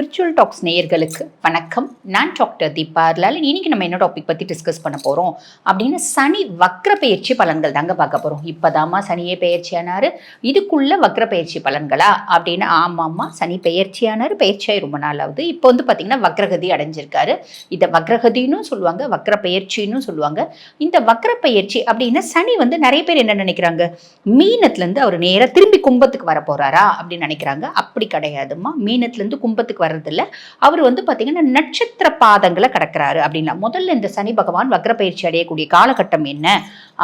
Spiritual tax நேயர்களுக்கு வணக்கம். நான் டாக்டர் தீபா லாலன். இன்னைக்கு நம்ம என்ன டாபிக் பற்றி டிஸ்கஸ் பண்ண போகிறோம் அப்படின்னு சனி வக்ர பயிற்சி பலன்கள் தாங்க பார்க்க போகிறோம். இப்போதாம்மா சனியே பயிற்சியானார், இதுக்குள்ள வக்ர பயிற்சி பலன்களா அப்படின்னு. ஆமாம்மா, சனி பயிற்சியானார், பயிற்சியாகி ரொம்ப நாள் ஆகுது. இப்போ வந்து பார்த்தீங்கன்னா வக்ரகதி அடைஞ்சிருக்காரு. இதை வக்ரகதின்னு சொல்லுவாங்க, வக்ர பயிற்சின்னு சொல்லுவாங்க. இந்த வக்ர பயிற்சி அப்படின்னா சனி வந்து நிறைய பேர் என்ன நினைக்கிறாங்க, மீனத்துலேருந்து அவர் நேராக திரும்பி கும்பத்துக்கு வர போகிறாரா அப்படின்னு நினைக்கிறாங்க. அப்படி கிடையாதுமா. மீனத்துலேருந்து கும்பத்துக்கு வர்றதில்ல. அவர் வந்து பார்த்தீங்கன்னா நட்சத்திர பாதங்களை கடக்கிறாரு அப்படின்னா. முதல்ல இந்த சனி பகவான் வக்ர பயிற்சி அடையக்கூடிய காலகட்டம் என்ன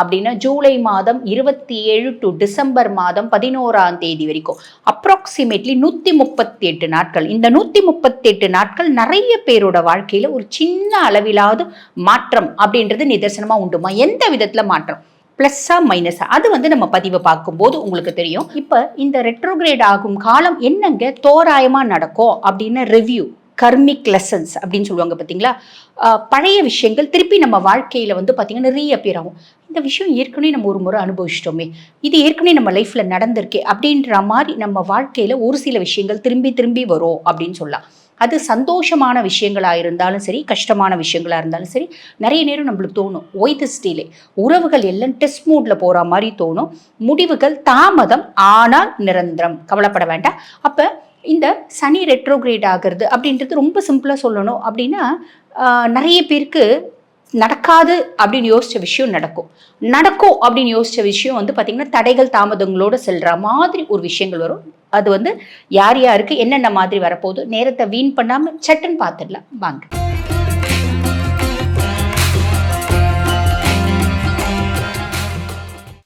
அப்படின்னா, ஜூலை மாதம் 27 டு டிசம்பர் மாதம் 11ஆம் தேதி வரைக்கும் அப்ராக்சிமேட்லி 138 நாட்கள். இந்த 138 நாட்கள் நிறைய பேரோட வாழ்க்கையில ஒரு சின்ன அளவிலாவது மாற்றம் அப்படின்றது நிதர்சனமா உண்டுமா. எந்த விதத்துல மாற்றம், பிளஸ்ஸா மைனஸா, அது வந்து நம்ம பதிவை பார்க்கும்போது உங்களுக்கு தெரியும். இப்போ இந்த ரெட்ரோகிரேட் ஆகும் காலம் என்னங்க தோராயமா நடக்கும் அப்படின்னு ரிவ்யூ, கர்மிக் லெசன்ஸ் அப்படின்னு சொல்லுவாங்க பார்த்தீங்களா. பழைய விஷயங்கள் திருப்பி நம்ம வாழ்க்கையில் வந்து பார்த்தீங்கன்னா நிறைய பேர் ஆகும். இந்த விஷயம் ஏற்கனவே நம்ம ஒரு முறை அனுபவிச்சிட்டோமே, இது ஏற்கனவே நம்ம லைஃப்பில் நடந்திருக்கே அப்படின்ற மாதிரி நம்ம வாழ்க்கையில் ஒரு சில விஷயங்கள் திரும்பி திரும்பி வரும் அப்படின்னு சொல்லலாம். அது சந்தோஷமான விஷயங்களாக இருந்தாலும் சரி, கஷ்டமான விஷயங்களாக இருந்தாலும் சரி, நிறைய நேரம் நம்மளுக்கு தோணும் ஒய் திஸ் டிலே. உறவுகள் எல்லாம் டெஸ்ட் மூடில் போகிற மாதிரி தோணும். முடிவுகள் தாமதம் ஆனால் நிரந்தரம். கவலைப்பட வேண்டாம். அப்போ இந்த சனி ரெட்ரோகிரேட் ஆகிறது அப்படின்றது ரொம்ப சிம்பிளாக சொல்லணும் அப்படின்னா, நிறைய பேருக்கு நடக்காது அப்படின்னு யோசிச்ச விஷயம் நடக்கும். நடக்கும் அப்படின்னு யோசிச்ச விஷயம் வந்து பார்த்தீங்கன்னா தடைகள் தாமதங்களோடு செல்ற மாதிரி ஒரு விஷயங்கள் வரும். அது வந்து யார் யாருக்கு என்னென்ன மாதிரி வரப்போகுது, நேரத்தை வீண் பண்ணாமல் சட்டுன்னு பார்த்துடலாம் வாங்க.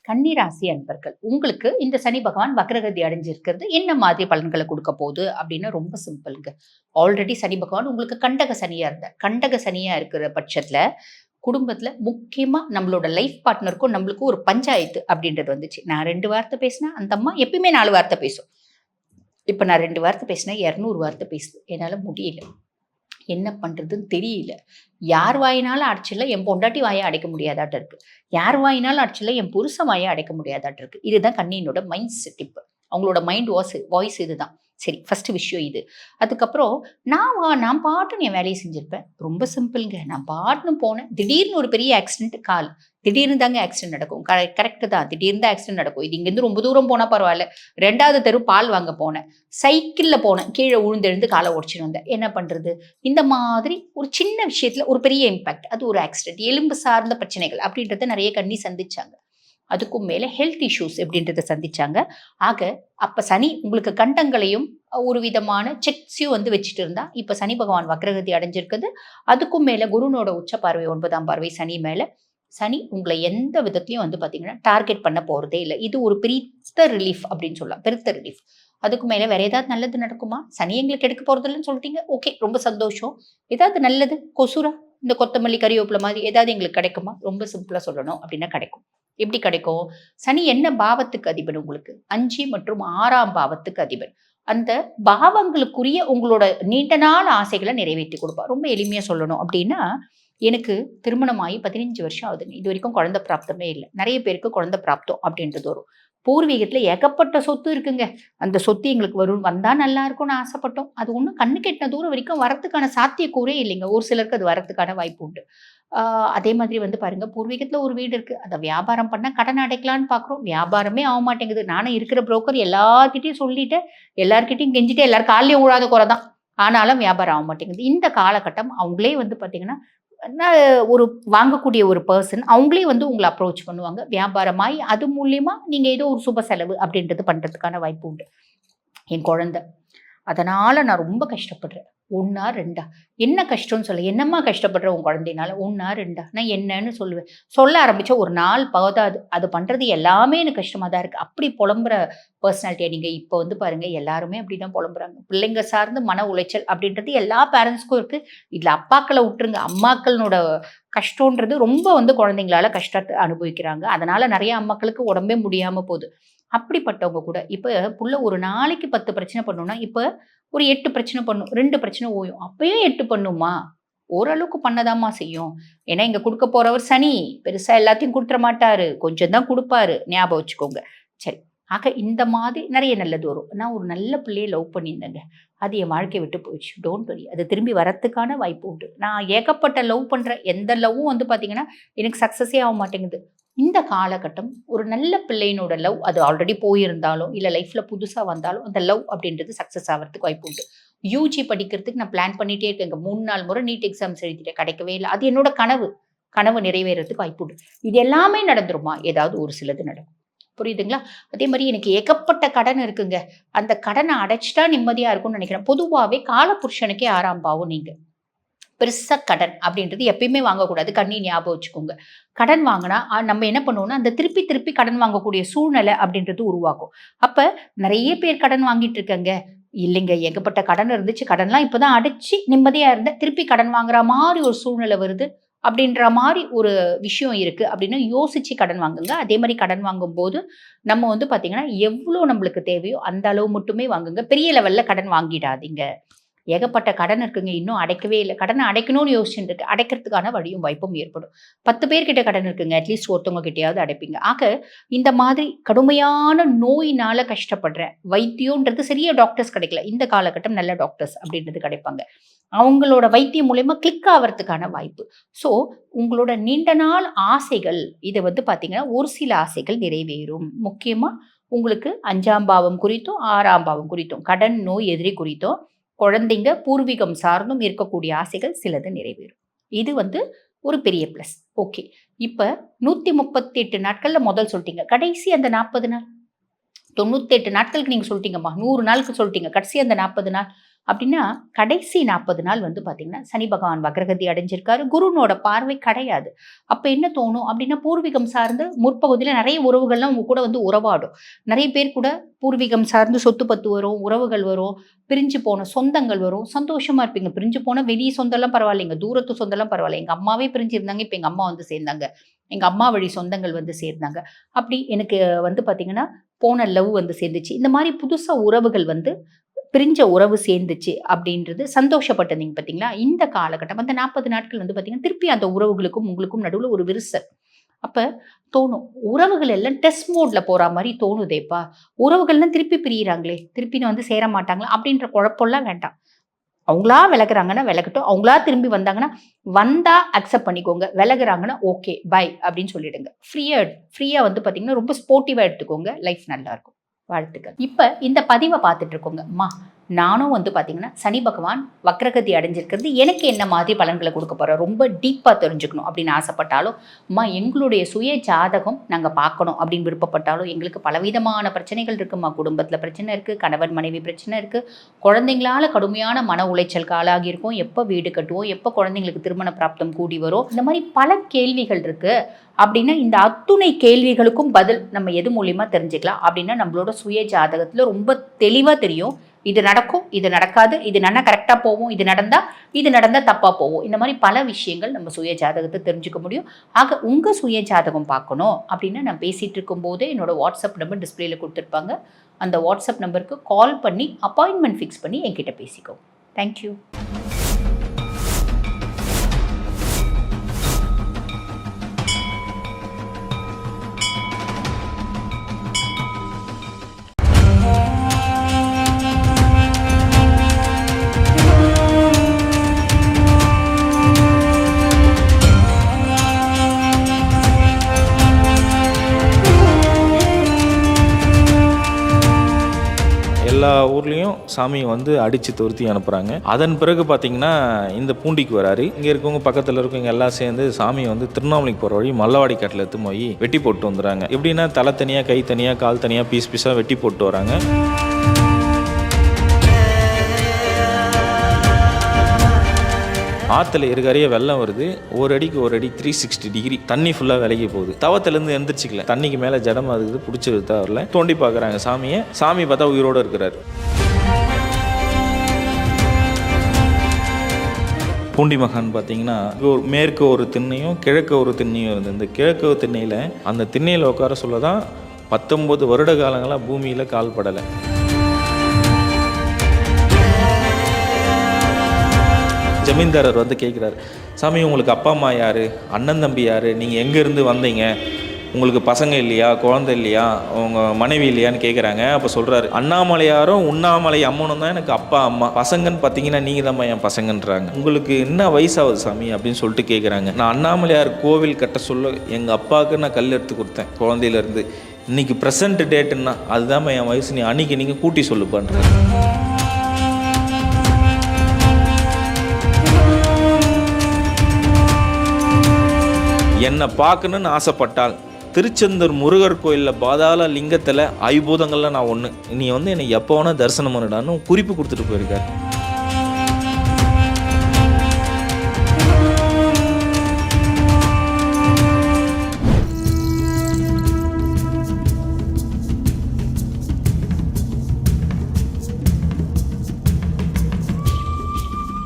கன்னிராசி அன்பர்கள், உங்களுக்கு இந்த சனி பகவான் வக்ரகதி அடைஞ்சிருக்கிறது என்ன மாதிரி பலன்களை கொடுக்க போகுது அப்படின்னா ரொம்ப சிம்பிளுங்க. ஆல்ரெடி சனி பகவான் உங்களுக்கு கண்டக சனியா இருக்கிற பட்சத்துல குடும்பத்துல முக்கியமா நம்மளோட லைஃப் பார்ட்னருக்கும் நம்மளுக்கும் ஒரு பஞ்சாயத்து அப்படின்றது வந்துச்சு. நான் 2 வார்த்தை பேசினா அந்த அம்மா எப்பயுமே 4 வார்த்தை பேசும். இப்ப நான் 2 வார்த்தை பேசினா 200 வார்த்தை பேசுது. என்னால முடியல, என்ன பண்றதுன்னு தெரியல. யார் வாயினாலும் அடைச்சிடல, என் பொண்டாட்டி வாயை அடைக்க முடியாதாட்ட இருக்கு. யார் வாயினாலும் அடைச்சிடல, என் புருஷன் வாயை அடைக்க முடியாதாட்ட இருக்கு. இதுதான் கண்ணியினோட மைண்ட் செட். இப்போ அவங்களோட மைண்ட் வாய்ஸ் இதுதான். சரி, ஃபர்ஸ்ட் விஷயம் இது. அதுக்கப்புறம் நான் பாட்டுன்னு என் வேலையை செஞ்சிருப்பேன். ரொம்ப சிம்பிள்ங்க. நான் பாட்டுன்னு போனேன், திடீர்னு ஒரு பெரிய ஆக்சிடென்ட். திடீர்னு தாங்க ஆக்சிடென்ட் நடக்கும். கரெக்டு தான், திடீர்னு தான் ஆக்சிடென்ட் நடக்கும். இது இங்கேருந்து ரொம்ப தூரம் போனால் பரவாயில்ல. 2வது தெரு பால் வாங்க போனேன், சைக்கிளில் போனேன், கீழே உழுந்தெழுந்து காலை உடச்சிட்டு வந்தேன். என்ன பண்ணுறது? இந்த மாதிரி ஒரு சின்ன விஷயத்தில் ஒரு பெரிய இம்பாக்ட், அது ஒரு ஆக்சிடென்ட், எலும்பு சார்ந்த பிரச்சனைகள் அப்படின்றத நிறைய கண்ணி சந்திச்சாங்க. அதுக்கும் மேலே ஹெல்த் இஷ்யூஸ் எப்படின்றத சந்திச்சாங்க. ஆக அப்போ சனி உங்களுக்கு கண்டங்களையும் ஒரு விதமான செக்ஸையும் வந்து வச்சுட்டு இருந்தா, இப்போ சனி பகவான் வக்ரகதி அடைஞ்சிருக்குது. அதுக்கும் மேலே குருனோட உச்ச பார்வை 9ஆம் பார்வை சனி மேலே. சனி உங்களை எந்த விதத்துலையும் வந்து பார்த்தீங்கன்னா டார்கெட் பண்ண போகிறதே இல்லை. இது ஒரு பெருத்த ரிலீஃப் அப்படின்னு சொல்லலாம், பெருத்த ரிலீஃப். அதுக்கு மேலே வேற ஏதாவது நல்லது நடக்குமா? சனி எங்களுக்கு எடுக்க போகிறது இல்லைன்னு சொல்லிட்டீங்க, ஓகே, ரொம்ப சந்தோஷம். ஏதாவது நல்லது கொசுரா இந்த கொத்தமல்லி கறிவேப்பிலை மாதிரி ஏதாவது எங்களுக்கு கிடைக்குமா? ரொம்ப சிம்பிளாக சொல்லணும் அப்படின்னா கிடைக்கும். எப்படி கிடைக்கும்? சனி என்ன பாவத்துக்கு அதிபன் உங்களுக்கு? 5 மற்றும் 6ஆம் பாவத்துக்கு அதிபன். அந்த பாவங்களுக்குரிய உங்களோட நீண்ட நாள் ஆசைகளை நிறைவேற்றி கொடுப்பா. ரொம்ப எளிமையா சொல்லணும் அப்படின்னா, எனக்கு திருமணமாகி 15 வருஷம் ஆகுதுங்க. இது வரைக்கும் குழந்தை பிராப்தமே இல்லை. நிறைய பேருக்கு குழந்தை பிராப்தம் அப்படின்றது வரும். பூர்வீகத்துல ஏகப்பட்ட சொத்து இருக்குங்க. அந்த சொத்து எங்களுக்கு வந்தா நல்லா இருக்கும்னு ஆசைப்பட்டோம். அது ஒன்றும் கண்ணு கெட்டின தூரம் வரைக்கும் வரத்துக்கான சாத்தியக்கூறே இல்லைங்க. ஒரு சிலருக்கு அது வரத்துக்கான வாய்ப்பு உண்டு. அதே மாதிரி வந்து பாருங்க, பூர்வீகத்துல ஒரு வீடு இருக்கு. அதை வியாபாரம் பண்ண கடன் அடைக்கலான்னு பாக்குறோம், வியாபாரமே ஆக மாட்டேங்குது. நானும் இருக்கிற புரோக்கர் எல்லார்கிட்டையும் சொல்லிட்டு, எல்லார்கிட்டையும் கெஞ்சிட்டு, எல்லாரும் காலையும் ஊழாத குறைதான். ஆனாலும் வியாபாரம் ஆக மாட்டேங்குது. இந்த காலகட்டம் அவங்களே வந்து பாத்தீங்கன்னா ஒரு வாங்கக்கூடிய ஒரு பர்சன் அவங்களே வந்து உங்களை அப்ரோச் பண்ணுவாங்க. வியாபாரமாய் அது மூலியமா நீங்க ஏதோ ஒரு சுப செலவு அப்படின்றது பண்றதுக்கான வாய்ப்பு உண்டு. என் குழந்தை, அதனால நான் ரொம்ப கஷ்டப்படுறேன். 1ஆ 2ஆ? என்ன கஷ்டம்னு சொல்ல. என்னம்மா கஷ்டப்படுற உன் குழந்தைனால? 1ஆ 2ஆ? நான் என்னன்னு சொல்லுவேன். சொல்ல ஆரம்பிச்சா ஒரு நாள் போதாது. அது பண்றது எல்லாமே எனக்கு கஷ்டமா தான் இருக்கு. அப்படி புலம்புற பர்சனாலிட்டியா நீங்க? இப்போ வந்து பாருங்க, எல்லாருமே அப்படிதான் புலம்புறாங்க. பிள்ளைங்க சார்ந்து மன உளைச்சல் அப்படின்றது எல்லா பேரண்ட்ஸ்க்கும் இருக்கு. இதுல அப்பாக்களை விட்டுருங்க, அம்மாக்களோட கஷ்டம்ன்றது ரொம்ப வந்து குழந்தைங்களால கஷ்டத்தை அனுபவிக்கிறாங்க. அதனால நிறைய அம்மாக்களுக்கு உடம்பே முடியாம போகுது. அப்படிப்பட்டவங்க கூட இப்ப புள்ள ஒரு நாளைக்கு 10 பிரச்சனை பண்ணும்னா, இப்ப ஒரு 8 பிரச்சனை பண்ணும், 2 பிரச்சனை ஓயும். அப்பயும் 8 பண்ணுமா? ஓரளவுக்கு பண்ணதாம்மா செய்யும். ஏன்னா இங்க குடுக்க போறவர் சனி. பெருசா எல்லாத்தையும் குடுத்துற மாட்டாரு. கொஞ்சம் தான் குடுப்பாரு. ஞாபகம் வச்சுக்கோங்க. சரி. ஆக இந்த மாதிரி நிறைய நல்லது வரும். நான் ஒரு நல்ல பிள்ளைய லவ் பண்ணியிருந்தேங்க. அது என் வாழ்க்கைய விட்டு போயிடுச்சு. Don't worry. அது திரும்பி வரத்துக்கான வாய்ப்பு உண்டு. நான் ஏகப்பட்ட லவ் பண்றேன். எந்த லவ்வும் வந்து பார்த்தீங்கன்னா, எனக்கு சக்சஸே ஆக மாட்டேங்குது. இந்த காலகட்டம் ஒரு நல்ல பிள்ளையினோட லவ் அது ஆல்ரெடி போயிருந்தாலும், இல்ல லைஃப்ல புதுசா வந்தாலும், அந்த லவ் அப்படின்றது சக்சஸ் ஆவறதுக்கு வாய்ப்பு உண்டு. யுஜி படிக்கிறதுக்கு நான் பிளான் பண்ணிட்டே இருக்கேங்க. 3, 4 முறை நீட் எக்ஸாம்ஸ் எழுதிட்டேன். கிடைக்கவே இல்ல. அது என்னோட கனவு. கனவு நிறைவேறதுக்கு வாய்ப்பு உண்டு. இது எல்லாமே நடந்துருமா? ஏதாவது ஒரு சிலது நடக்கும். புரியுதுங்களா? அதே மாரி எனக்கு ஏகப்பட்ட கடன் இருக்குங்க. அந்த கடன அடைச்சுட்டா நிம்மதியா இருக்கும்னு நெனைக்கிறேன். பொதுவாவே காலபுருஷனுக்கே 6ஆம் பாவம் நீங்க. பெருசா கடன் அப்படின்றது எப்பயுமே வாங்கக்கூடாது. கண்ணி ஞாபகம் வச்சுக்கோங்க. கடன் வாங்குனா, நம்ம என்ன பண்ணுவோம்னா, அந்த திருப்பி திருப்பி கடன் வாங்கக்கூடிய சூழ்நிலை அப்படின்றது உருவாகும். அப்ப நெறைய பேர் கடன் வாங்கிட்டு இருக்கங்க. இல்லைங்க ஏகப்பட்ட கடன் இருந்துச்சு. கடன்லாம் இப்ப தான் அடைச்சு நிம்மதியா இருந்தேன். திருப்பி கடன் வாங்குற மாரி ஒரு சூழ்நிலை வருது. அப்படின்ற மாரி ஒரு விஷயம் இருக்கு. அப்படின்னு யோசிச்சு கடன் வாங்குங்க. அதே மாரி கடன் வாங்கும்போது, நம்ம வந்து பார்த்தீங்கன்னா, எவ்ளோ நம்மளுக்கு தேவையோ அந்த அளவு மட்டுமே வாங்குங்க. பெரிய லெவல்ல கடன் வாங்கிடாதீங்க. ஏகப்பட்ட கடன் இருக்குங்க. இன்னும் அடைக்கவே இல்ல. கடன அடைக்கணும்னு யோசிச்சுட்டு இருக்கேன். அடைக்கிறதுக்கான வழியும் வாய்ப்பும் ஏற்படும். 10 பேர்கிட்ட கடன் இருக்குங்க. அட்லீஸ்ட் ஒருத்தவங்க கிட்டயாவது அடைப்பீங்க. ஆக இந்த மாதிரி கடுமையான நோயினால கஷ்டப்படுறேன். வைத்தியம்ன்றது சரியா டாக்டர்ஸ் கிடைக்கல. இந்த காலகட்டம் நல்ல டாக்டர்ஸ் அப்படின்றது கிடைப்பாங்க. அவங்களோட வைத்தியம் மூலியமா கிளிக் ஆவறதுக்கான வாய்ப்பு. ஸோ உங்களோட நீண்ட நாள் ஆசைகள், இத வந்து பார்த்தீங்கன்னா, ஒரு சில ஆசைகள் நிறைவேறும். முக்கியமா உங்களுக்கு 5ஆம் பாவம் குறித்தும், 6ஆம் பாவம் குறித்தும், கடன், நோய், எதிரி குறித்தும் குழந்தைங்க பூர்வீகம் சார்ந்தும் இருக்கக்கூடிய ஆசைகள் சிலது நிறைவேறும். இது வந்து ஒரு பெரிய பிளஸ். ஓகே. இப்ப 138 நாட்கள்ல முதல் சொல்ட்டீங்க. கடைசி அந்த 40 நாள். 98 நாட்களுக்கு நீங்க சொல்ட்டீங்கம்மா. 100 நாளுக்கு சொல்ட்டீங்க. கடைசி அந்த 40 நாள். அப்டின்னா, கடைசி 40 நாள் வந்து பார்த்தீங்கன்னா, சனி பகவான் வக்ரகதி அடைஞ்சிருக்காரு. குருனோட பார்வை கிடையாது. அப்ப என்ன தோணும் அப்டின்னா, பூர்வீகம் சார்ந்து முற்பகுதியில நெறைய உறவுகள்லாம் உங்க கூட வந்து உறவாடும். நெறைய பேர் கூட பூர்வீகம் சார்ந்து சொத்து பத்து வரும், உறவுகள் வரும், பிரிஞ்சு போன சொந்தங்கள் வரும். சந்தோஷமா இருப்பீங்க. பிரிஞ்சு போன வெளி சொந்தம்லாம் பரவாயில்லைங்க. தூரத்து சொந்தம்லாம் பரவாயில்ல. எங்க அம்மாவே பிரிஞ்சு இருந்தாங்க. இப்ப எங்க அம்மா வந்து சேர்ந்தாங்க. எங்க அம்மா வழி சொந்தங்கள் வந்து சேர்ந்தாங்க. அப்டி எனக்கு வந்து பார்த்தீங்கன்னா, போன லவ் வந்து சேர்ந்துச்சு. இந்த மாரி புதுசா உறவுகள் வந்து பிரிஞ்ச உறவு சேர்ந்துச்சு அப்படின்றது சந்தோஷப்பட்டிருந்தீங்க பார்த்தீங்களா? இந்த காலகட்டம் அந்த 40 நாட்கள் வந்து பார்த்தீங்கன்னா, திருப்பி அந்த உறவுகளுக்கும் உங்களுக்கும் நடுவுல ஒரு விரிசல். அப்ப தோணும். உறவுகள் எல்லாம் டெஸ்ட் மோட்ல போறா மாரி தோணுதேப்பா! உறவுகள்லாம் திருப்பி பிரியிறாங்களே! திருப்பி வந்து சேர மாட்டாங்களா? அப்படின்ற குழப்பம்லாம் வேண்டாம். அவங்களா விலகுறாங்கன்னா விலகட்டும். அவங்களா திரும்பி வந்தாங்கன்னா, வந்தா அக்செப்ட் பண்ணிக்கோங்க. விலகுறாங்கன்னா, ஓகே, பை அப்படின்னு சொல்லிடுங்க. ஃப்ரீயா வந்து பார்த்தீங்கன்னா, ரொம்ப ஸ்போர்ட்டிவா எடுத்துக்கோங்க. லைஃப் நல்லாருக்கும். வாழ்த்துக்கள். இப்ப இந்த பதிவ பார்த்துட்டு இருக்கோங்க. அம்மா, நானும் வந்து பார்த்தீங்கன்னா, சனி பகவான் வக்ரகதி அடைஞ்சிருக்கிறது எனக்கு என்ன மாதிரி பலன்கள குடுக்க போறார்? ரொம்ப டீப்பா தெரிஞ்சுக்கணும் அப்படின்னு ஆசைப்பட்டாலும், அம்மா எங்களுடைய சுய ஜாதகம் நாங்க பார்க்கணும் அப்படின்னு விருப்பப்பட்டாலும், எங்களுக்கு பலவிதமான பிரச்சனைகள் இருக்கும்மா. குடும்பத்தில பிரச்சனை இருக்கு, கணவன் மனைவி பிரச்சனை இருக்கு, குழந்தைங்களால கடுமையான மன உளைச்சலுக்கு ஆளாகியிருக்கோம். எப்ப வீடு கட்டுவோம்? எப்ப குழந்தைங்களுக்கு திருமண பிராப்தம் கூடி வரும்? இந்த மாரி பல கேள்விகள் இருக்கு. அப்படின்னா, இந்த அத்துணை கேள்விகளுக்கும் பதில் நம்ம எது மூலியமா தெரிஞ்சுக்கலாம்? அப்படின்னா, நம்மளோட சுய ஜாதகத்தில ரொம்ப தெளிவா தெரியும். இது நடக்கும், இது நடக்காது, இது நடந்தா கரெக்ட்டா போவும், இது நடந்தா தப்பா போவும். இந்த மாரி பல விஷயங்கள் நம்ம சுய ஜாதகத்த தெரிஞ்சுக்க முடியும். ஆக உங்க சுய ஜாதகம் பார்க்கணும் அப்படின்னா, நான் பேசிட்டு இருக்கும்போதே என்னோட வாட்ஸ்அப் நம்பர் டிஸ்ப்ளேல குடுத்துருப்பாங்க. அந்த வாட்ஸ்அப் நம்பருக்கு கால் பண்ணி அப்பாயின்ட்மென்ட் ஃபிக்ஸ் பண்ணி என்கிட்ட பேசிக்கோங்க. Thank you. எல்லா ஊர்லேயும் சாமியை வந்து அடித்து துரத்தி அனுப்புகிறாங்க. அதன் பிறகு பார்த்தீங்கன்னா இந்த பூண்டிக்கு வராரு. இங்கே இருக்கவங்க பக்கத்தில் இருக்கவங்க எல்லாம் சேர்ந்து சாமியை வந்து திருவண்ணாமலைக்கு போகிற வழி மல்லவாடி காட்டில் எடுத்து போய் வெட்டி போட்டு வந்துடுறாங்க. எப்படின்னா தலை தனியாக, கை தனியாக, கால் தனியாக, பீஸ் பீஸாக வெட்டி போட்டு வராங்க. ஆற்றுல இருக்கறைய வெள்ளம் வருது. ஒரு அடிக்கு ஒரு அடி 360 டிகிரி தண்ணி ஃபுல்லாக விலகி போகுது. தவத்திலேருந்து எந்திரிச்சிக்கல. தண்ணிக்கு மேலே ஜடம் அதுக்கு பிடிச்சது தவறல. தோண்டி பார்க்குறாங்க சாமியை. சாமி பார்த்தா உயிரோடு இருக்கிறாரு. பூண்டி மகான் பார்த்தீங்கன்னா மேற்கு ஒரு திண்ணையும் கிழக்கு ஒரு திண்ணையும் இருந்தது. இந்த கிழக்கு திண்ணையில் அந்த திண்ணையில் உட்கார சொல்ல தான் 19 வருட காலங்களாக பூமியில் கால் படலை. ஜமீன்தாரர் வந்து கேட்குறாரு, சாமி உங்களுக்கு அப்பா அம்மா யார், அண்ணன் தம்பி யார், நீங்கள் எங்கேருந்து வந்தீங்க உங்களுக்கு பசங்க இல்லையா, குழந்தை இல்லையா, உங்கள் மனைவி இல்லையான்னு கேட்குறாங்க. அப்போ சொல்கிறாரு, அண்ணாமலையாரும் உண்ணாமலை அம்மனும் தான் எனக்கு அப்பா அம்மா, பசங்கன்னு பார்த்தீங்கன்னா நீங்கள் தான் என் பசங்கன்றாங்க. உங்களுக்கு என்ன வயசாகுது சாமி அப்படின்னு சொல்லிட்டு கேட்குறாங்க. நான் அண்ணாமலையார் கோவில் கட்ட சொல்ல எங்கள் அப்பாவுக்கு நான் கல் எடுத்து கொடுத்தேன் குழந்தையிலேருந்து. இன்றைக்கி ப்ரெசன்ட் டேட்டுன்னா அதுதான் என் வயசு, நீ அன்றைக்கி நீங்கள் கூட்டி சொல்லுப்பான்ற. என்னை பார்க்கணுன்னு ஆசைப்பட்டால் திருச்செந்தூர் முருகர் கோயிலில் பாதாள லிங்கத்தில் ஐபூதங்களில் நான் ஒன்று, நீ வந்து என்னை எப்போ வேணால் தரிசனம் பண்ணிடான்னு குறிப்பு கொடுத்துட்டு போயிருக்காரு.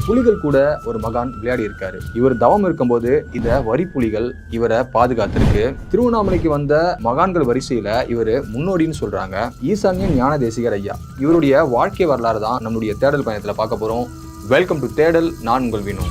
புலிகள் கூட ஒரு மகான் விளையாடி இருக்காரு. இவர் தவம் இருக்கும்போது இந்த வரி புலிகள் இவரை பாதுகாத்திருக்கு. திருவண்ணாமலைக்கு வந்த மகான்கள் வரிசையில இவர் முன்னோடின்னு சொல்றாங்க. ஈசான்ய ஞான தேசிகர் ஐயா, இவருடைய வாழ்க்கை வரலாறு தான் நம்மளுடைய தேடல் பயணத்துல பார்க்க போறோம். வெல்கம் டு தேடல். நான் உங்கள் வினோ.